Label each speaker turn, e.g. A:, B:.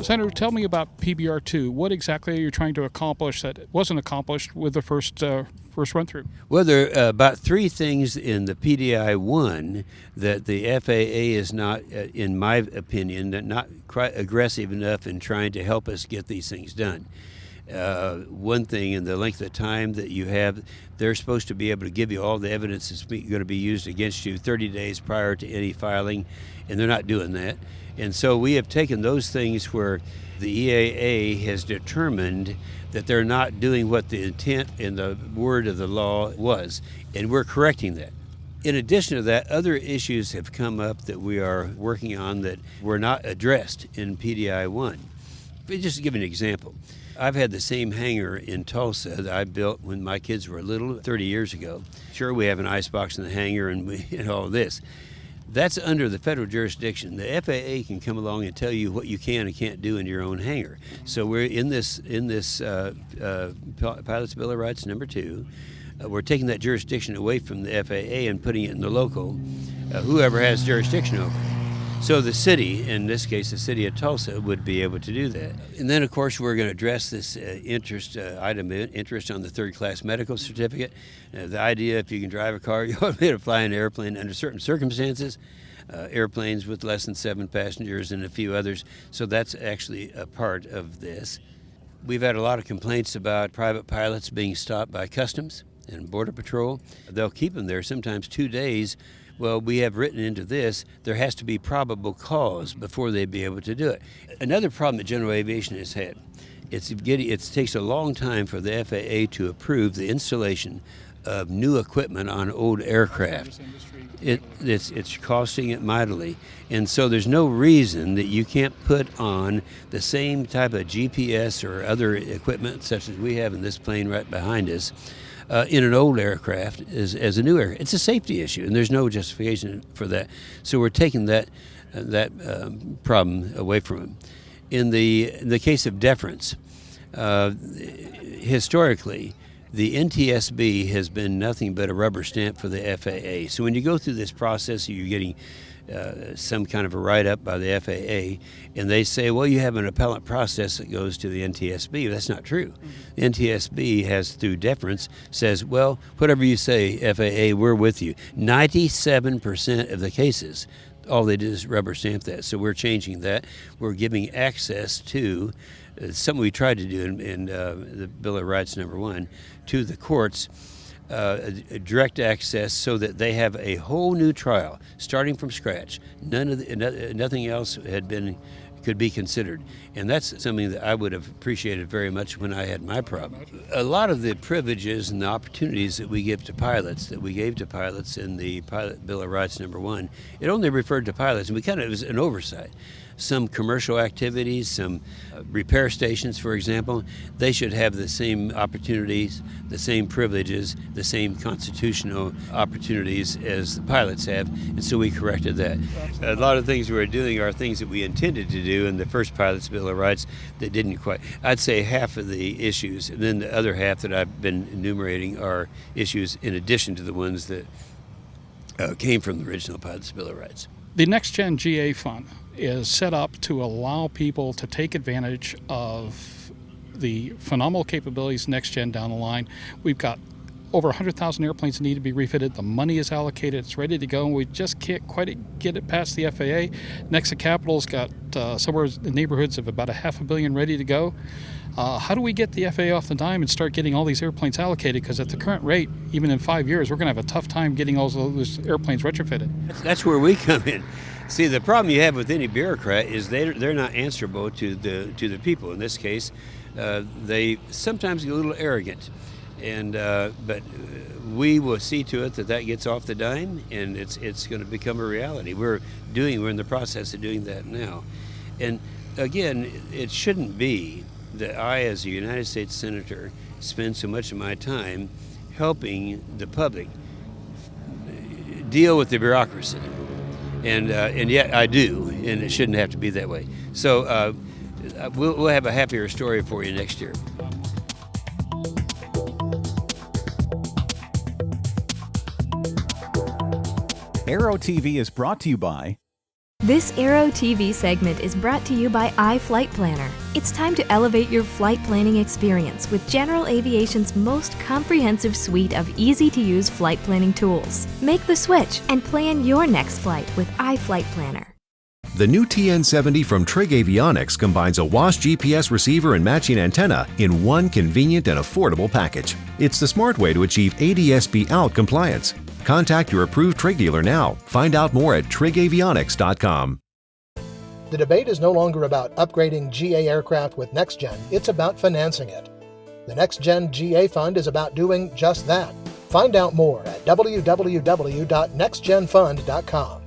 A: Senator, tell me about PBR2. What exactly are you trying to accomplish that wasn't accomplished with the first run-through?
B: Well, there are about three things in the PDI-1 that the FAA is not, in my opinion, not quite aggressive enough in trying to help us get these things done. One thing, in the length of time that you have, they're supposed to be able to give you all the evidence that's going to be used against you 30 days prior to any filing, and they're not doing that. And so we have taken those things where the EAA has determined that they're not doing what the intent and the word of the law was, and we're correcting that. In addition to that, other issues have come up that we are working on that were not addressed in PDI-1. Just to give an example, I've had the same hangar in Tulsa that I built when my kids were little 30 years ago. Sure, we have an icebox in the hangar and all this. That's under the federal jurisdiction. The FAA can come along and tell you what you can and can't do in your own hangar. So we're in this Pilot's Bill of Rights number 2. We're taking that jurisdiction away from the FAA and putting it in the local, whoever has jurisdiction over it. So the city, in this case the city of Tulsa, would be able to do that. And then, of course, we're going to address this interest on the third-class medical certificate. The idea, if you can drive a car, you ought to be able to fly an airplane under certain circumstances, airplanes with less than 7 passengers and a few others. So that's actually a part of this. We've had a lot of complaints about private pilots being stopped by Customs and Border Patrol. They'll keep them there sometimes 2 days. Well, we have written into this, there has to be probable cause before they'd be able to do it. Another problem that general aviation has had, it takes a long time for the FAA to approve the installation of new equipment on old aircraft. It's costing it mightily. And so there's no reason that you can't put on the same type of GPS or other equipment, such as we have in this plane right behind us, in an old aircraft as a new aircraft. It's a safety issue, and there's no justification for that. So we're taking that problem away from them. In the case of deference, historically, the NTSB has been nothing but a rubber stamp for the FAA. So when you go through this process, you're getting some kind of a write-up by the FAA, and they say, well, you have an appellate process that goes to the NTSB. That's not true. The NTSB has, through deference, says, well, whatever you say, FAA, we're with you. 97% of the cases, all they did is rubber stamp that. So we're changing that. We're giving access to something we tried to do in the Bill of Rights number 1 to the courts, direct access, so that they have a whole new trial starting from scratch. Nothing else could be considered, and that's something that I would have appreciated very much when I had my problem. A lot of the privileges and the opportunities that we gave to pilots in the Pilot Bill of Rights number 1, it only referred to pilots, and it was an oversight. Some commercial activities, some repair stations, for example, they should have the same opportunities, the same privileges, the same constitutional opportunities as the pilots have, and so we corrected that. A lot of things we're doing are things that we intended to do in the first Pilot's Bill of Rights that didn't quite. I'd say half of the issues, and then the other half that I've been enumerating are issues in addition to the ones that came from the original Pilot's Bill of Rights.
A: The Next Gen GA Fund is set up to allow people to take advantage of the phenomenal capabilities Next Gen down the line. We've got over 100,000 airplanes that need to be refitted. The money is allocated. It's ready to go. And we just can't quite get it past the FAA. Nexa Capital's got somewhere in the neighborhoods of about $500 million ready to go. How do we get the FAA off the dime and start getting all these airplanes allocated? Because at the current rate, even in 5 years, we're going to have a tough time getting all those airplanes retrofitted.
B: That's where we come in. See, the problem you have with any bureaucrat is they're not answerable to the people. In this case, they sometimes get a little arrogant, and but we will see to it that gets off the dime, and it's going to become a reality. We're in the process of doing that now, and again, it shouldn't be that I, as a United States Senator, spend so much of my time helping the public deal with the bureaucracy. And yet I do, and it shouldn't have to be that way. So we'll have a happier story for you next year.
C: Aero-TV is brought to you by This Aero-TV segment is brought to you by iFlight Planner. It's time to elevate your flight planning experience with General Aviation's most comprehensive suite of easy-to-use flight planning tools. Make the switch and plan your next flight with iFlight Planner.
D: The new TN70 from Trig Avionics combines a WAAS GPS receiver and matching antenna in one convenient and affordable package. It's the smart way to achieve ADS-B out compliance. Contact your approved Trig dealer now. Find out more at trigavionics.com.
E: The debate is no longer about upgrading GA aircraft with NextGen, it's about financing it. The NextGen GA Fund is about doing just that. Find out more at www.nextgenfund.com.